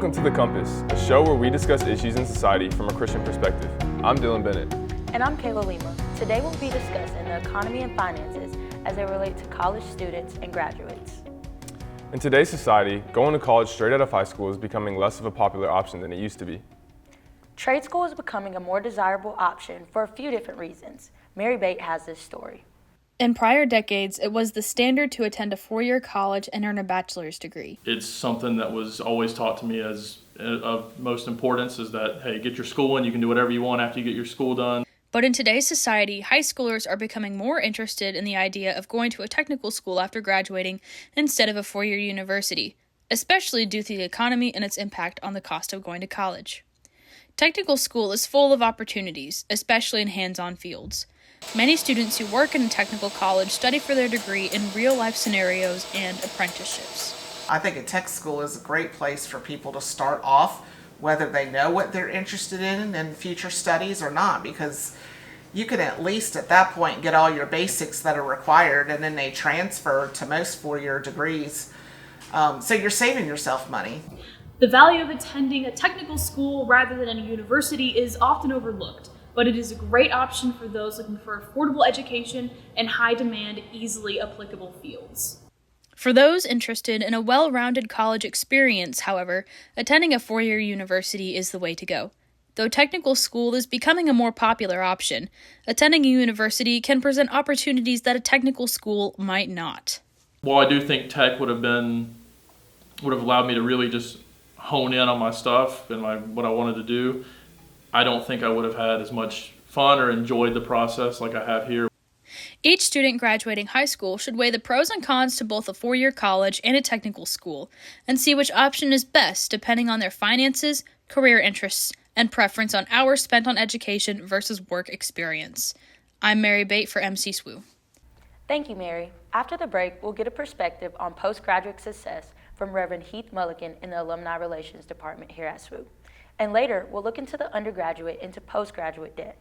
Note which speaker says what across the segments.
Speaker 1: Welcome to The Compass, a show where we discuss issues in society from a Christian perspective. I'm Dylan Bennett.
Speaker 2: And I'm Kayla Lima. Today we'll be discussing the economy and finances as they relate to college students and graduates.
Speaker 1: In today's society, going to college straight out of high school is becoming less of a popular option than it used to be.
Speaker 2: Trade school is becoming a more desirable option for a few different reasons. Mary Bate has this story.
Speaker 3: In prior decades, it was the standard to attend a four-year college and earn a bachelor's degree.
Speaker 4: It's something that was always taught to me as of most importance is that, hey, get your school and you can do whatever you want after you get your school done.
Speaker 3: But in today's society, high schoolers are becoming more interested in the idea of going to a technical school after graduating instead of a four-year university, especially due to the economy and its impact on the cost of going to college. Technical school is full of opportunities, especially in hands-on fields. Many students who work in a technical college study for their degree in real-life scenarios and apprenticeships.
Speaker 5: I think a tech school is a great place for people to start off, whether they know what they're interested in future studies or not, because you can at least at that point get all your basics that are required, and then they transfer to most four-year degrees. So you're saving yourself money.
Speaker 6: The value of attending a technical school rather than a university is often overlooked, but it is a great option for those looking for affordable education and high-demand, easily applicable fields.
Speaker 3: For those interested in a well-rounded college experience, however, attending a four-year university is the way to go. Though technical school is becoming a more popular option, attending a university can present opportunities that a technical school might not.
Speaker 4: While I do think tech would have allowed me to really just hone in on my stuff and what I wanted to do, I don't think I would have had as much fun or enjoyed the process like I have here.
Speaker 3: Each student graduating high school should weigh the pros and cons to both a four-year college and a technical school, and see which option is best depending on their finances, career interests, and preference on hours spent on education versus work experience. I'm Mary Bate for MC SWU.
Speaker 2: Thank you, Mary. After the break, we'll get a perspective on postgraduate success from Reverend Heath Mulligan in the Alumni Relations Department here at SWU. And later, we'll look into the undergraduate into postgraduate debt.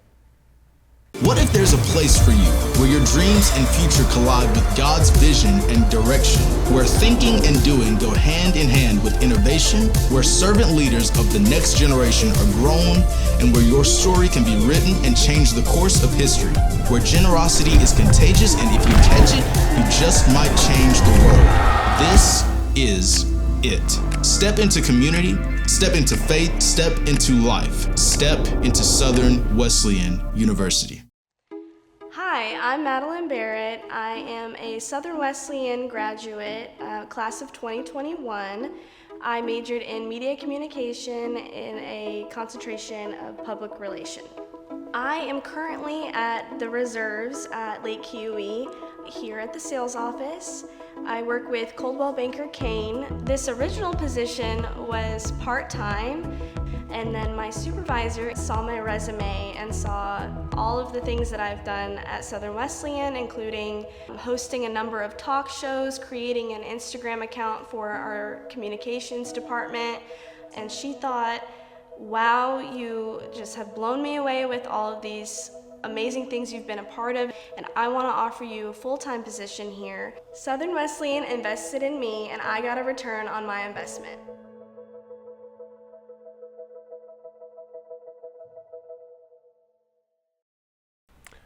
Speaker 7: What if there's a place for you where your dreams and future collide with God's vision and direction, where thinking and doing go hand in hand with innovation, where servant leaders of the next generation are grown, and where your story can be written and change the course of history, where generosity is contagious and if you catch it, you just might change the world. This is it. Step into community, step into faith, step into life, step into Southern Wesleyan University.
Speaker 8: Hi, I'm Madeline Barrett. I am a Southern Wesleyan graduate, class of 2021. I majored in media communication in a concentration of public relations. I am currently at the reserves at Lake Keowee here at the sales office. I work with Coldwell Banker Kane. This original position was part-time, and then my supervisor saw my resume and saw all of the things that I've done at Southern Wesleyan, including hosting a number of talk shows, creating an Instagram account for our communications department, and she thought, wow, you just have blown me away with all of these amazing things you've been a part of, and I want to offer you a full-time position here. Southern Wesleyan invested in me, and I got a return on my investment.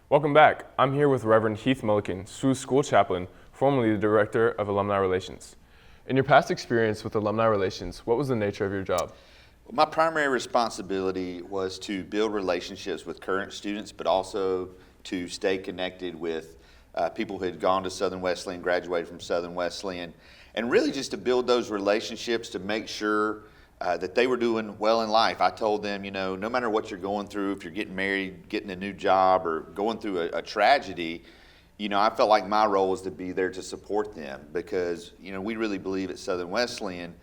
Speaker 1: Welcome back. I'm here with Reverend Heath Mulligan, SWU's school chaplain, formerly the director of Alumni Relations. In your past experience with Alumni Relations, what was the nature of your job?
Speaker 9: My primary responsibility was to build relationships with current students, but also to stay connected with people who had gone to Southern Wesleyan, graduated from Southern Wesleyan, and really just to build those relationships to make sure that they were doing well in life. I told them, no matter what you're going through, if you're getting married, getting a new job, or going through a tragedy, I felt like my role was to be there to support them because, we really believe at Southern Wesleyan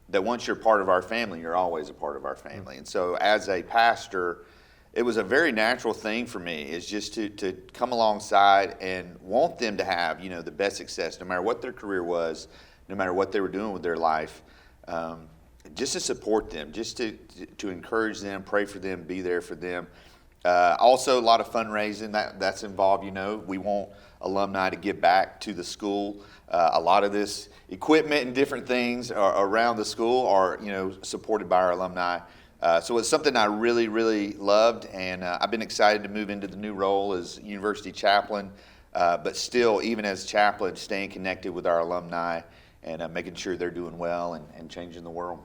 Speaker 9: that once you're part of our family, you're always a part of our family. And so as a pastor, it was a very natural thing for me is just to come alongside and want them to have, the best success, no matter what their career was, no matter what they were doing with their life, just to support them, just to encourage them, pray for them, be there for them. Also, a lot of fundraising that's involved. We want alumni to give back to the school. A lot of this equipment and different things around the school are, supported by our alumni. So it's something I really, really loved, and I've been excited to move into the new role as university chaplain, but still, even as chaplain, staying connected with our alumni and making sure they're doing well and changing the world.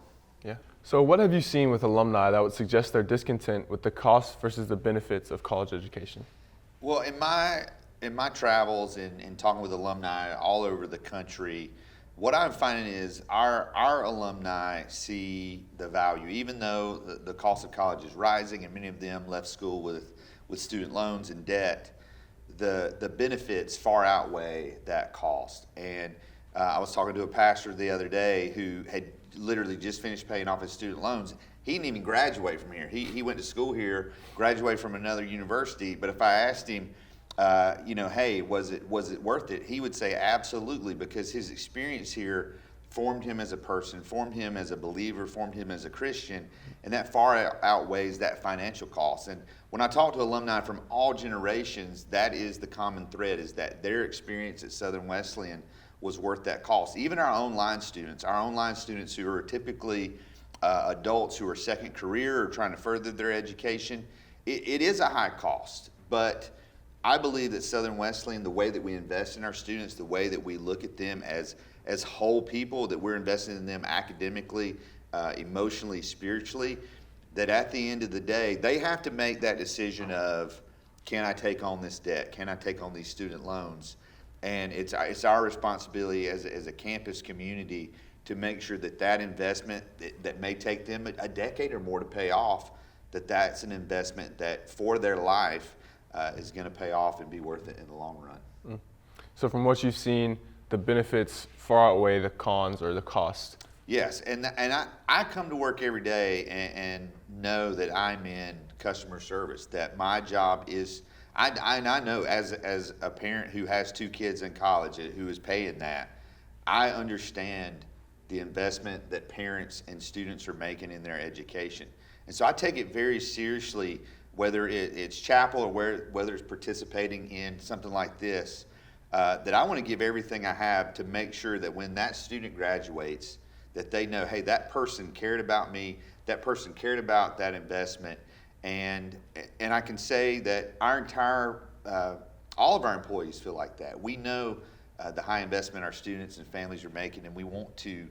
Speaker 1: Yeah. So what have you seen with alumni that would suggest their discontent with the costs versus the benefits of college education?
Speaker 9: Well, in my travels and talking with alumni all over the country, what I'm finding is our alumni see the value, even though the cost of college is rising and many of them left school with student loans and debt, the benefits far outweigh that cost. And I was talking to a pastor the other day who had literally just finished paying off his student loans. He didn't even graduate from here. He went to school here, graduated from another university, but if I asked him, hey, was it worth it? He would say absolutely, because his experience here formed him as a person, formed him as a believer, formed him as a Christian, and that far outweighs that financial cost. And when I talk to alumni from all generations, that is the common thread, is that their experience at Southern Wesleyan was worth that cost. Even our online students who are typically adults who are second career or trying to further their education, it is a high cost, but I believe that Southern Wesleyan, the way that we invest in our students, the way that we look at them as whole people, that we're investing in them academically, emotionally, spiritually, that at the end of the day, they have to make that decision of, can I take on this debt? Can I take on these student loans? And it's our responsibility as a campus community to make sure that investment that may take them a decade or more to pay off, that's an investment that for their life is going to pay off and be worth it in the long run.
Speaker 1: So from what you've seen, the benefits far outweigh the cons or the cost.
Speaker 9: Yes, and I come to work every day and know that I'm in customer service, that my job is, I know as a parent who has 2 kids in college who is paying that, I understand the investment that parents and students are making in their education. And so I take it very seriously, whether it's chapel or whether it's participating in something like this, that I want to give everything I have to make sure that when that student graduates, that they know, hey, that person cared about me, that person cared about that investment, and I can say that our entire, all of our employees feel like that. We know the high investment our students and families are making, and we want to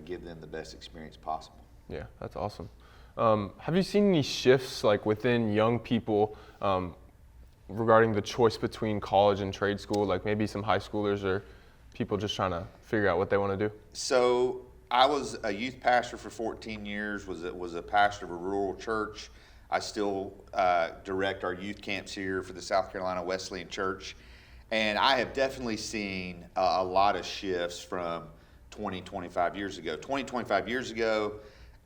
Speaker 9: give them the best experience possible.
Speaker 1: Yeah, that's awesome. Have you seen any shifts like within young people regarding the choice between college and trade school, like maybe some high schoolers or people just trying to figure out what they want to do?
Speaker 9: So I was a youth pastor for 14 years, was a pastor of a rural church. I still direct our youth camps here for the South Carolina Wesleyan Church. And I have definitely seen a lot of shifts from 25 years ago. 25 years ago,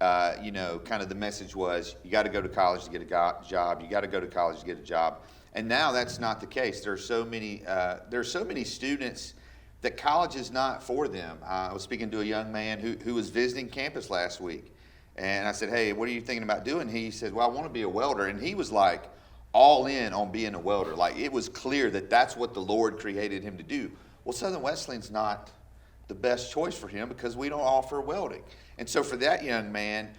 Speaker 9: kind of the message was, you got to go to college to get a job. You got to go to college to get a job. And now that's not the case. There's so many students that college is not for them. I was speaking to a young man who was visiting campus last week. And I said, hey, what are you thinking about doing? He said, well, I want to be a welder. And he was like all in on being a welder. Like it was clear that that's what the Lord created him to do. Well, Southern Wesleyan's not the best choice for him because we don't offer welding. And so for that young man,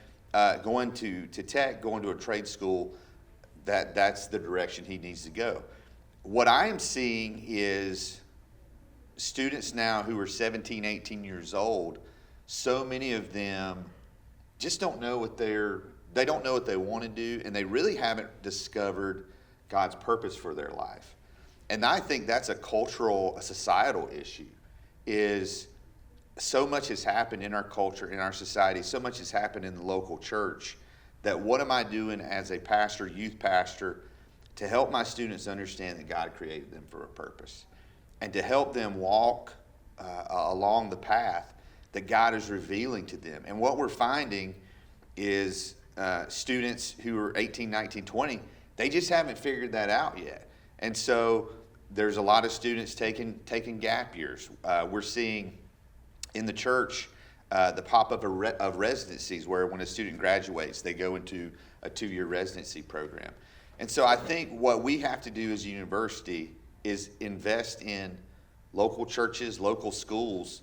Speaker 9: going to tech, going to a trade school, that's the direction he needs to go. What I am seeing is students now who are 17, 18 years old, so many of them just don't know they don't know what they want to do, and they really haven't discovered God's purpose for their life. And I think that's a societal issue, is so much has happened in our culture, in our society, so much has happened in the local church, that what am I doing as a pastor, youth pastor, to help my students understand that God created them for a purpose, and to help them walk along the path that God is revealing to them. And what we're finding is students who are 18, 19, 20, they just haven't figured that out yet. And so there's a lot of students taking gap years. We're seeing in the church the pop-up of residencies, where when a student graduates, they go into a 2-year residency program. And so I think what we have to do as a university is invest in local churches, local schools,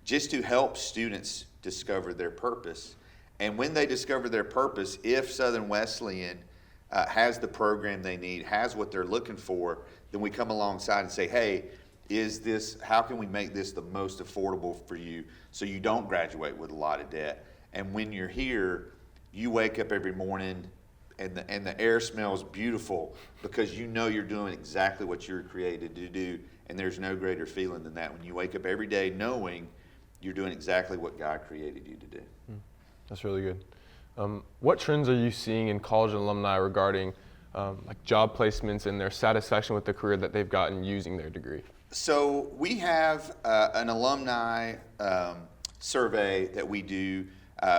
Speaker 9: just to help students discover their purpose. And when they discover their purpose, if Southern Wesleyan has the program they need, has what they're looking for, then we come alongside and say, hey, how can we make this the most affordable for you so you don't graduate with a lot of debt? And when you're here, you wake up every morning and the air smells beautiful because you know you're doing exactly what you're created to do. And there's no greater feeling than that when you wake up every day knowing you're doing exactly what God created you to do.
Speaker 1: That's really good. What trends are you seeing in college alumni regarding like job placements and their satisfaction with the career that they've gotten using their degree?
Speaker 9: So we have an alumni survey that we do.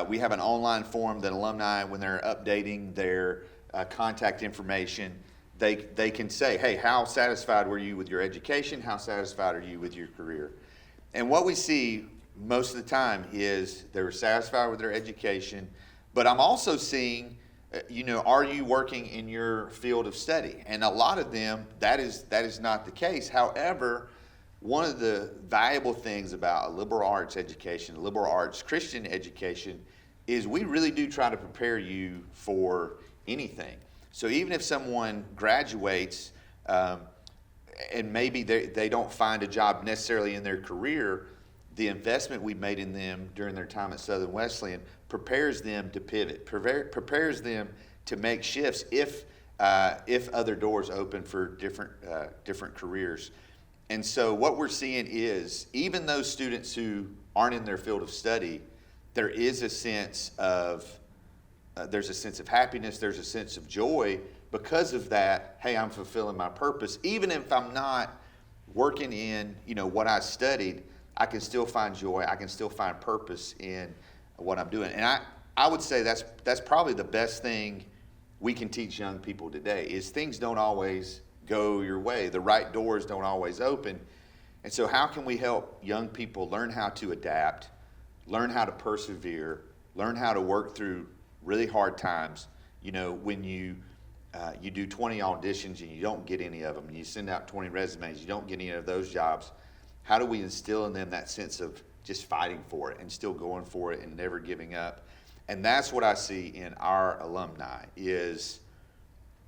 Speaker 9: We have an online form that alumni, when they're updating their contact information, they can say, hey, how satisfied were you with your education? How satisfied are you with your career? And what we see most of the time is they're satisfied with their education, but I'm also seeing, are you working in your field of study? And a lot of them, that is not the case. However, one of the valuable things about a liberal arts education, liberal arts Christian education, is we really do try to prepare you for anything. So even if someone graduates and maybe they don't find a job necessarily in their career, the investment we made in them during their time at Southern Wesleyan prepares them to pivot, prepares them to make shifts if other doors open for different careers. And so what we're seeing is even those students who aren't in their field of study, there is a sense of there's a sense of happiness, there's a sense of joy because of that. Hey, I'm fulfilling my purpose, even if I'm not working in what I studied. I can still find joy. I can still find purpose in what I'm doing. And I would say that's probably the best thing we can teach young people today is things don't always go your way. The right doors don't always open. And so how can we help young people learn how to adapt, learn how to persevere, learn how to work through really hard times? When you do 20 auditions and you don't get any of them, you send out 20 resumes, you don't get any of those jobs. How do we instill in them that sense of just fighting for it and still going for it and never giving up? And that's what I see in our alumni is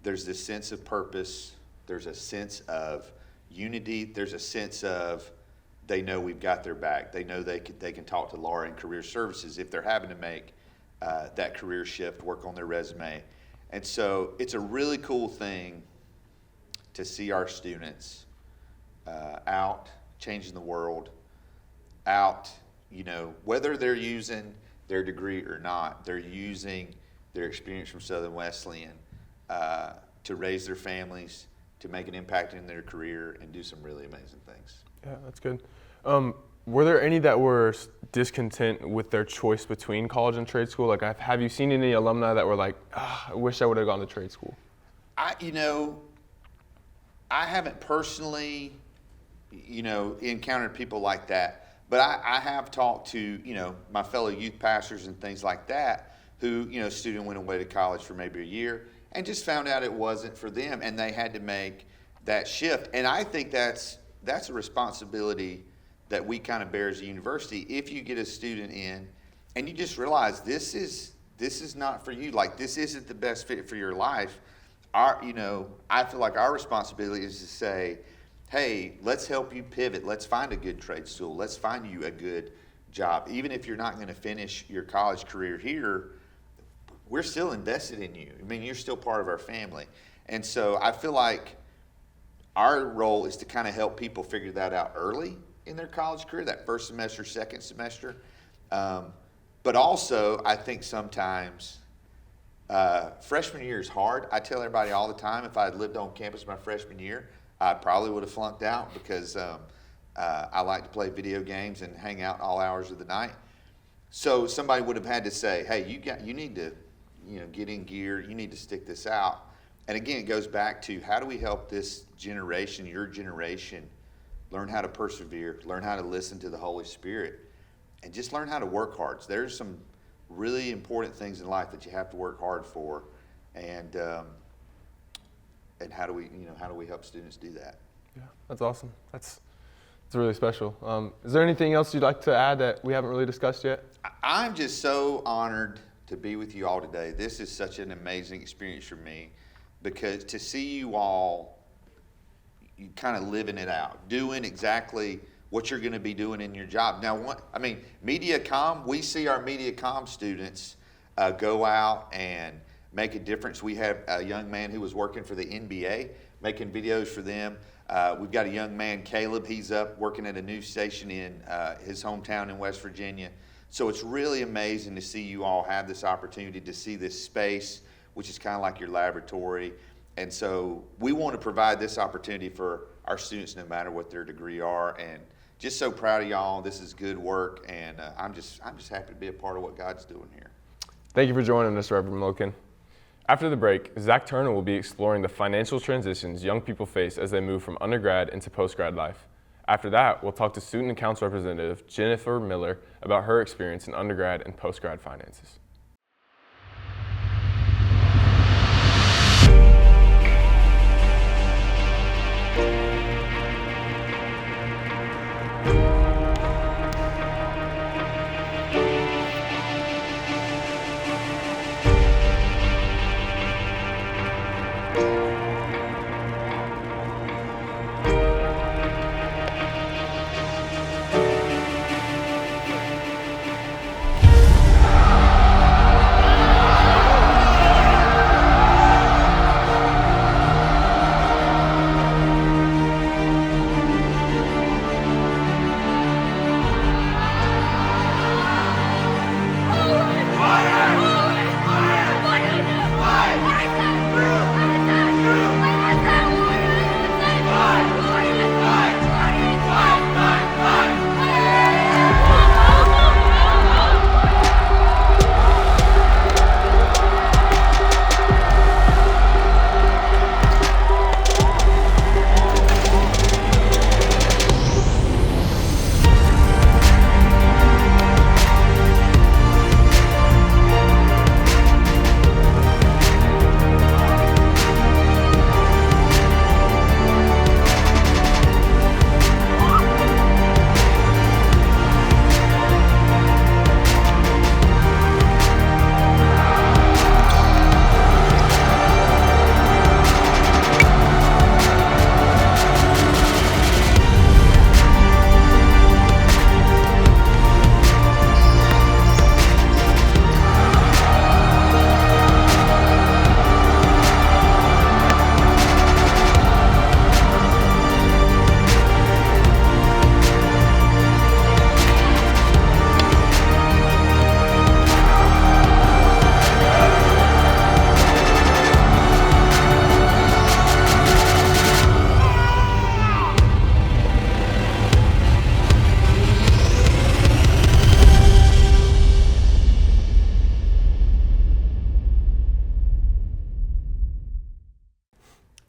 Speaker 9: there's this sense of purpose, there's a sense of unity, there's a sense of they know we've got their back. They know they can talk to Laura in career services if they're having to make that career shift, work on their resume. And so it's a really cool thing to see our students out changing the world, out, whether they're using their degree or not, they're using their experience from Southern Wesleyan to raise their families, to make an impact in their career, and do some really amazing things.
Speaker 1: Yeah, that's good. Were there any that were discontent with their choice between college and trade school? Like, have you seen any alumni that were like, I wish I would have gone to trade school?
Speaker 9: I haven't personally encountered people like that, but I have talked to my fellow youth pastors and things like that who student went away to college for maybe a year and just found out it wasn't for them and they had to make that shift. And I think that's a responsibility that we kind of bear as a university. If you get a student in and you just realize this is not for you, like this isn't the best fit for your life, I feel like our responsibility is to say, hey, let's help you pivot. Let's find a good trade school. Let's find you a good job. Even if you're not going to finish your college career here, we're still invested in you. I mean, you're still part of our family. And so I feel like our role is to kind of help people figure that out early in their college career, that first semester, second semester. But also, I think sometimes freshman year is hard. I tell everybody all the time, if I had lived on campus my freshman year, I probably would have flunked out because I like to play video games and hang out all hours of the night. So somebody would have had to say, hey, you need to get in gear. You need to stick this out. And again, it goes back to how do we help this generation, your generation, learn how to persevere, learn how to listen to the Holy Spirit, and just learn how to work hard. So there's some really important things in life that you have to work hard for, and how do we help students do that?
Speaker 1: Yeah, that's awesome. That's really special. Is there anything else you'd like to add that we haven't really discussed yet?
Speaker 9: I'm just so honored to be with you all today. This is such an amazing experience for me, because to see you all, you kind of living it out, doing exactly what you're going to be doing in your job. Now, MediaComm, we see our MediaComm students go out and make a difference. We have a young man who was working for the NBA, making videos for them. We've got a young man, Caleb, he's up working at a news station in his hometown in West Virginia. So it's really amazing to see you all have this opportunity to see this space, which is kind of like your laboratory. And so we want to provide this opportunity for our students no matter what their degree are. And just so proud of y'all. This is good work, and I'm just happy to be a part of what God's doing here.
Speaker 1: Thank you for joining us, Reverend Milliken. After the break, Zach Turner will be exploring the financial transitions young people face as they move from undergrad into postgrad life. After that, we'll talk to Student and Council Representative Jennifer Miller about her experience in undergrad and postgrad finances.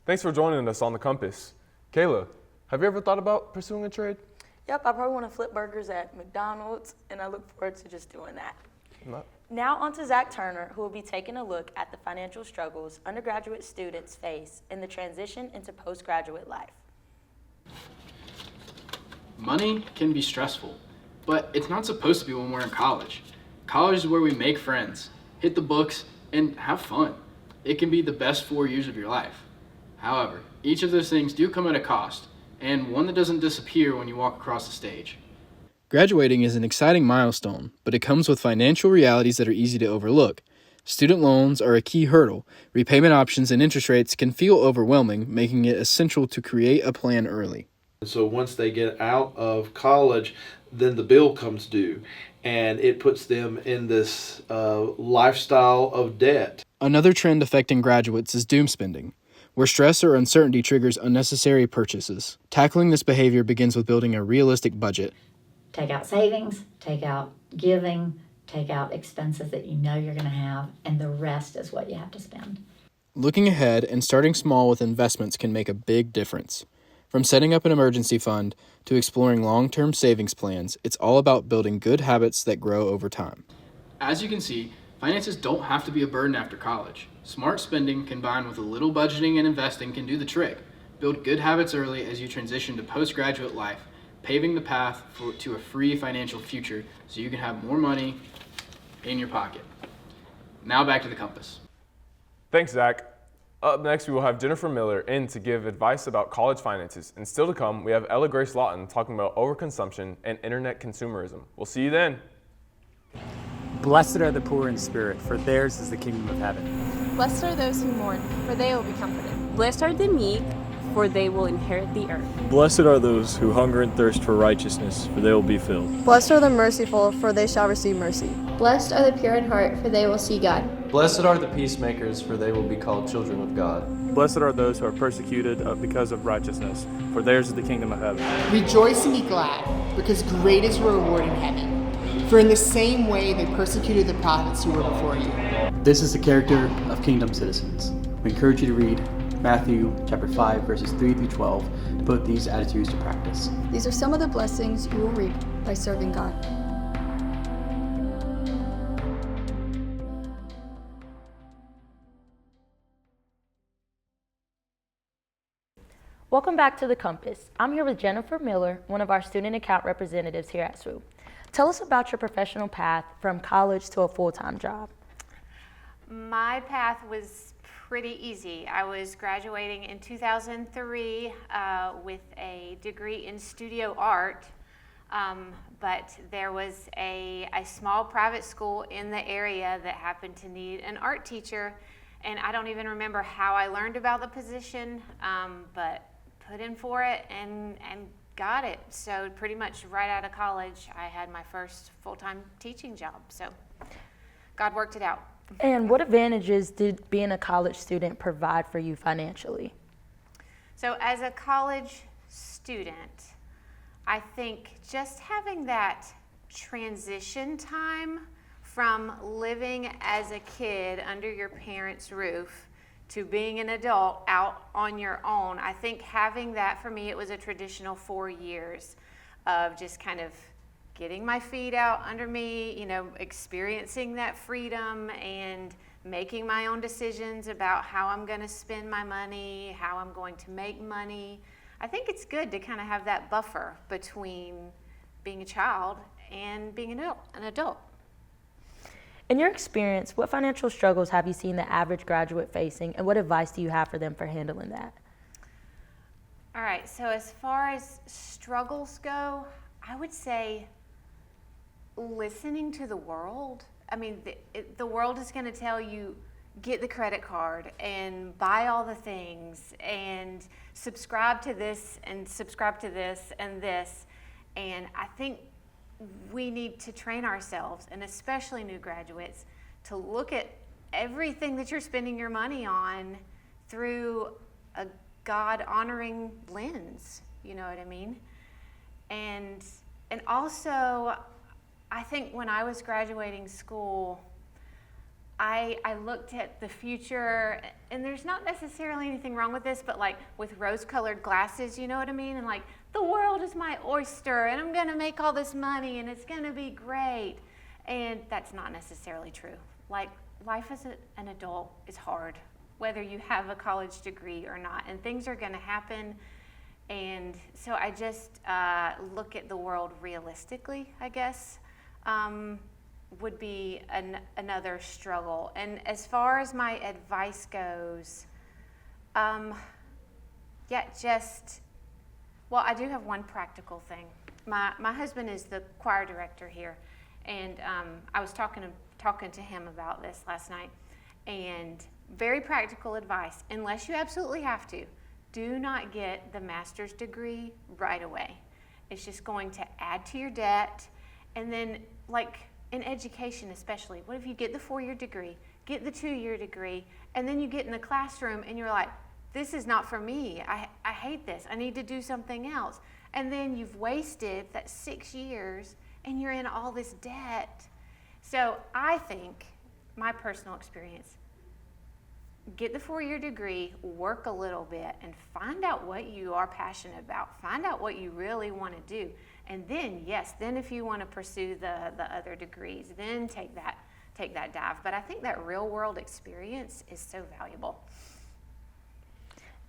Speaker 1: Thanks for joining us on The Compass. Kayla, have you ever thought about pursuing a trade?
Speaker 2: Yep, I probably want to flip burgers at McDonald's, and I look forward to just doing that. Now on to Zach Turner, who will be taking a look at the financial struggles undergraduate students face in the transition into postgraduate life.
Speaker 10: Money can be stressful, but it's not supposed to be when we're in college. College is where we make friends, hit the books, and have fun. It can be the best 4 years of your life. However, each of those things do come at a cost, and one that doesn't disappear when you walk across the stage.
Speaker 11: Graduating is an exciting milestone, but it comes with financial realities that are easy to overlook. Student loans are a key hurdle. Repayment options and interest rates can feel overwhelming, making it essential to create a plan early.
Speaker 12: So once they get out of college, then the bill comes due, and it puts them in this lifestyle of debt.
Speaker 11: Another trend affecting graduates is doom spending, where stress or uncertainty triggers unnecessary purchases. Tackling this behavior begins with building a realistic budget.
Speaker 13: Take out savings, take out giving, take out expenses that you know you're going to have, and the rest is what you have to spend.
Speaker 11: Looking ahead and starting small with investments can make a big difference. From setting up an emergency fund to exploring long-term savings plans, it's all about building good habits that grow over time.
Speaker 10: As you can see, finances don't have to be a burden after college. Smart spending combined with a little budgeting and investing can do the trick. Build good habits early as you transition to postgraduate life, paving the path to a free financial future so you can have more money in your pocket. Now back to the compass.
Speaker 1: Thanks, Zach. Up next, we will have Jennifer Miller in to give advice about college finances. And still to come, we have Ella Grace Lawton talking about overconsumption and internet consumerism. We'll see you then.
Speaker 14: Blessed are the poor in spirit, for theirs is the kingdom of heaven.
Speaker 15: Blessed are those who mourn, for they will be comforted. Blessed are the meek, for they will inherit the earth.
Speaker 16: Blessed are those who hunger and thirst for righteousness, for they will be filled.
Speaker 17: Blessed are the merciful, for they shall receive mercy.
Speaker 18: Blessed are the pure in heart, for they will see God.
Speaker 19: Blessed are the peacemakers, for they will be called children of God.
Speaker 16: Blessed are those who are persecuted because of righteousness, for theirs is the kingdom of heaven.
Speaker 20: Rejoice and be glad, because great is your reward in heaven. For in the same way they persecuted the prophets who were before you.
Speaker 14: This is the character of kingdom citizens. We encourage you to read Matthew chapter 5, verses 3 through 12, to put these attitudes to practice.
Speaker 17: These are some of the blessings you will reap by serving God.
Speaker 2: Welcome back to The Compass. I'm here with Jennifer Miller, one of our student account representatives here at SWU. Tell us about your professional path from college to a full-time job.
Speaker 21: My path was pretty easy. I was graduating in 2003 with a degree in studio art, but there was a small private school in the area that happened to need an art teacher, and I don't even remember how I learned about the position, but put in for it and got it. So pretty much right out of college, I had my first full-time teaching job. So God worked it out.
Speaker 2: And what advantages did being a college student provide for you financially?
Speaker 21: So as a college student, I think just having that transition time from living as a kid under your parents' roof to being an adult out on your own, I think having that, for me, it was a traditional 4 years of just kind of getting my feet out under me, you know, experiencing that freedom and making my own decisions about how I'm going to spend my money, how I'm going to make money. I think it's good to kind of have that buffer between being a child and being an adult.
Speaker 2: In your experience, what financial struggles have you seen the average graduate facing, and what advice do you have for them for handling that?
Speaker 21: All right, so as far as struggles go, I would say listening to the world. I mean, the world is going to tell you, get the credit card and buy all the things and subscribe to this and subscribe to this and this. And I think we need to train ourselves, and especially new graduates, to look at everything that you're spending your money on through a God-honoring lens, you know what I mean? And also, I think when I was graduating school, I looked at the future, and there's not necessarily anything wrong with this, but like with rose-colored glasses, you know what I mean? And like, the world is my oyster, and I'm gonna make all this money, and it's gonna be great. And that's not necessarily true. Like, life as an adult is hard, whether you have a college degree or not, and things are gonna happen. And so I just look at the world realistically, I guess, would be another struggle. And as far as my advice goes, well, I do have one practical thing. My husband is the choir director here, and I was talking to him about this last night. And very practical advice: unless you absolutely have to, do not get the master's degree right away. It's just going to add to your debt. And then, like in education especially, what if you get the 4-year degree, get the 2-year degree, and then you get in the classroom and you're like, this is not for me. I hate this. I need to do something else. And then you've wasted that 6 years and you're in all this debt. So I think, my personal experience, get the 4-year degree, work a little bit, and find out what you are passionate about. Find out what you really want to do. And then, yes, then if you want to pursue the other degrees, then take that dive. But I think that real world experience is so valuable.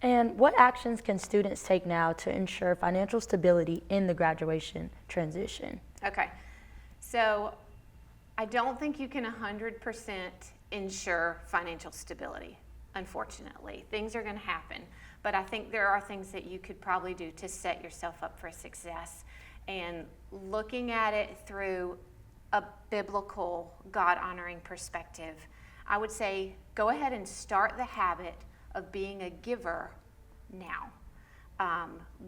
Speaker 2: And what actions can students take now to ensure financial stability in the graduation transition?
Speaker 21: Okay, so I don't think you can 100% ensure financial stability, unfortunately. Things are going to happen, but I think there are things that you could probably do to set yourself up for success. And looking at it through a biblical, God-honoring perspective, I would say go ahead and start the habit of being a giver now.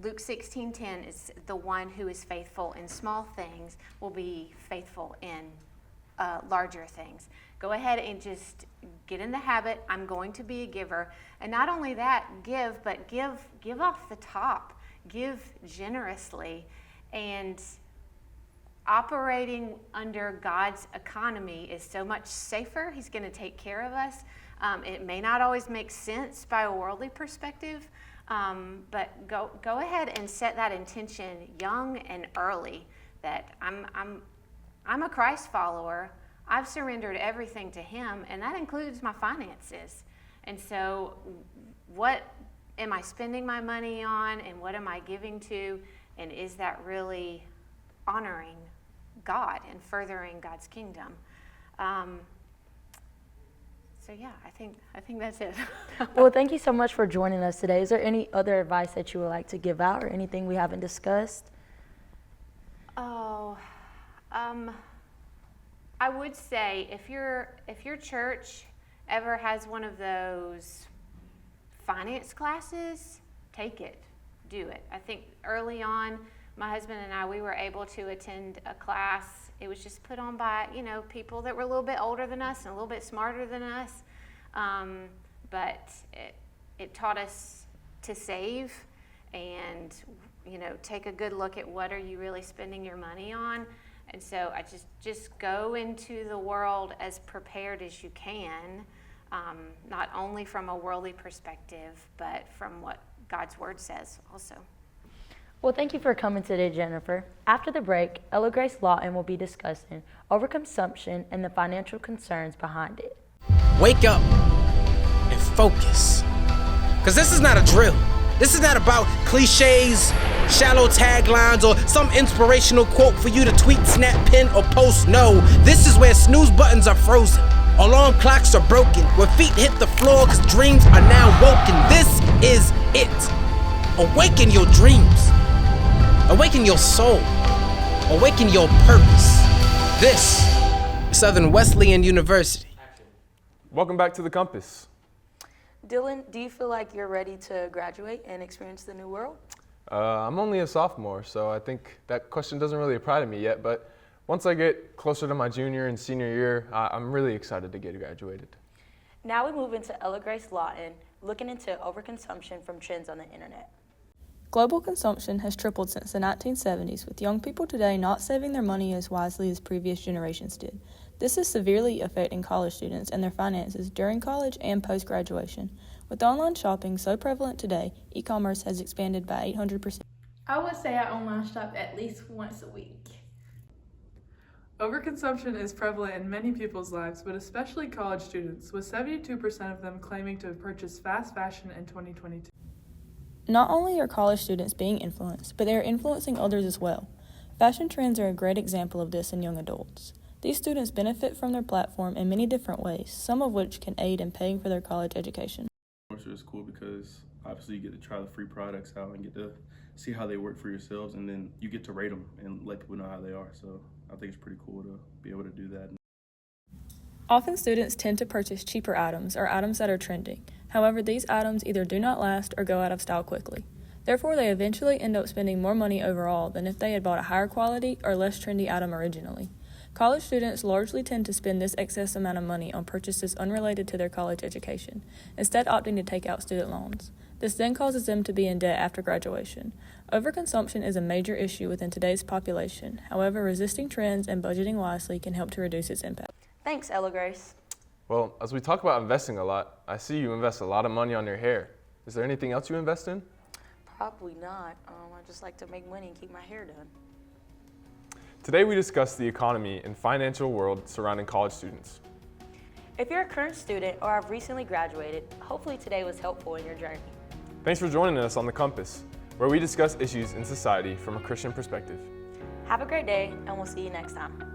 Speaker 21: Luke 16:10 is the one who is faithful in small things will be faithful in larger things. Go ahead and just get in the habit. I'm going to be a giver. And not only that, but give off the top. Give generously. And operating under God's economy is so much safer. He's going to take care of us. It may not always make sense by a worldly perspective, but go ahead and set that intention young and early that I'm a Christ follower. I've surrendered everything to Him, and that includes my finances. And so what am I spending my money on, and what am I giving to, and is that really honoring God and furthering God's kingdom? So yeah, I think that's it.
Speaker 2: Well, thank you so much for joining us today. Is there any other advice that you would like to give out or anything we haven't discussed?
Speaker 21: I would say if your church ever has one of those finance classes, take it, do it. I think early on, my husband and I, we were able to attend a class. It was just put on by, people that were a little bit older than us and a little bit smarter than us. But it taught us to save and, take a good look at what are you really spending your money on. And so I just go into the world as prepared as you can, not only from a worldly perspective, but from what God's Word says also.
Speaker 2: Well, thank you for coming today, Jennifer. After the break, Ella Grace Lawton will be discussing overconsumption and the financial concerns behind it.
Speaker 5: Wake up and focus. Because this is not a drill. This is not about cliches, shallow taglines, or some inspirational quote for you to tweet, snap, pin, or post. No, this is where snooze buttons are frozen. Alarm clocks are broken. Where feet hit the floor because dreams are now woken. This is it. Awaken your dreams. Awaken your soul. Awaken your purpose. This is Southern Wesleyan University.
Speaker 1: Welcome back to The Compass.
Speaker 2: Dylan, do you feel like you're ready to graduate and experience the new world?
Speaker 1: I'm only a sophomore, so I think that question doesn't really apply to me yet, but once I get closer to my junior and senior year, I'm really excited to get graduated.
Speaker 2: Now we move into Ella Grace Lawton, looking into overconsumption from trends on the internet.
Speaker 22: Global consumption has tripled since the 1970s, with young people today not saving their money as wisely as previous generations did. This is severely affecting college students and their finances during college and post-graduation. With online shopping so prevalent today, e-commerce has expanded by 800%.
Speaker 23: I would say I online shop at least once a week.
Speaker 24: Overconsumption is prevalent in many people's lives, but especially college students, with 72% of them claiming to have purchased fast fashion in 2022.
Speaker 22: Not only are college students being influenced, but they are influencing others as well. Fashion trends are a great example of this in young adults. These students benefit from their platform in many different ways, some of which can aid in paying for their college education.
Speaker 25: It's cool because obviously you get to try the free products out and get to see how they work for yourselves, and then you get to rate them and let people know how they are. So I think it's pretty cool to be able to do that.
Speaker 22: Often students tend to purchase cheaper items or items that are trending. However, these items either do not last or go out of style quickly. Therefore, they eventually end up spending more money overall than if they had bought a higher quality or less trendy item originally. College students largely tend to spend this excess amount of money on purchases unrelated to their college education, instead opting to take out student loans. This then causes them to be in debt after graduation. Overconsumption is a major issue within today's population. However, resisting trends and budgeting wisely can help to reduce its impact.
Speaker 2: Thanks, Ella Grace.
Speaker 1: Well, as we talk about investing a lot, I see you invest a lot of money on your hair. Is there anything else you invest in?
Speaker 2: Probably not. I just like to make money and keep my hair done.
Speaker 1: Today we discuss the economy and financial world surrounding college students.
Speaker 2: If you're a current student or have recently graduated, hopefully today was helpful in your journey.
Speaker 1: Thanks for joining us on The Compass, where we discuss issues in society from a Christian perspective.
Speaker 2: Have a great day, and we'll see you next time.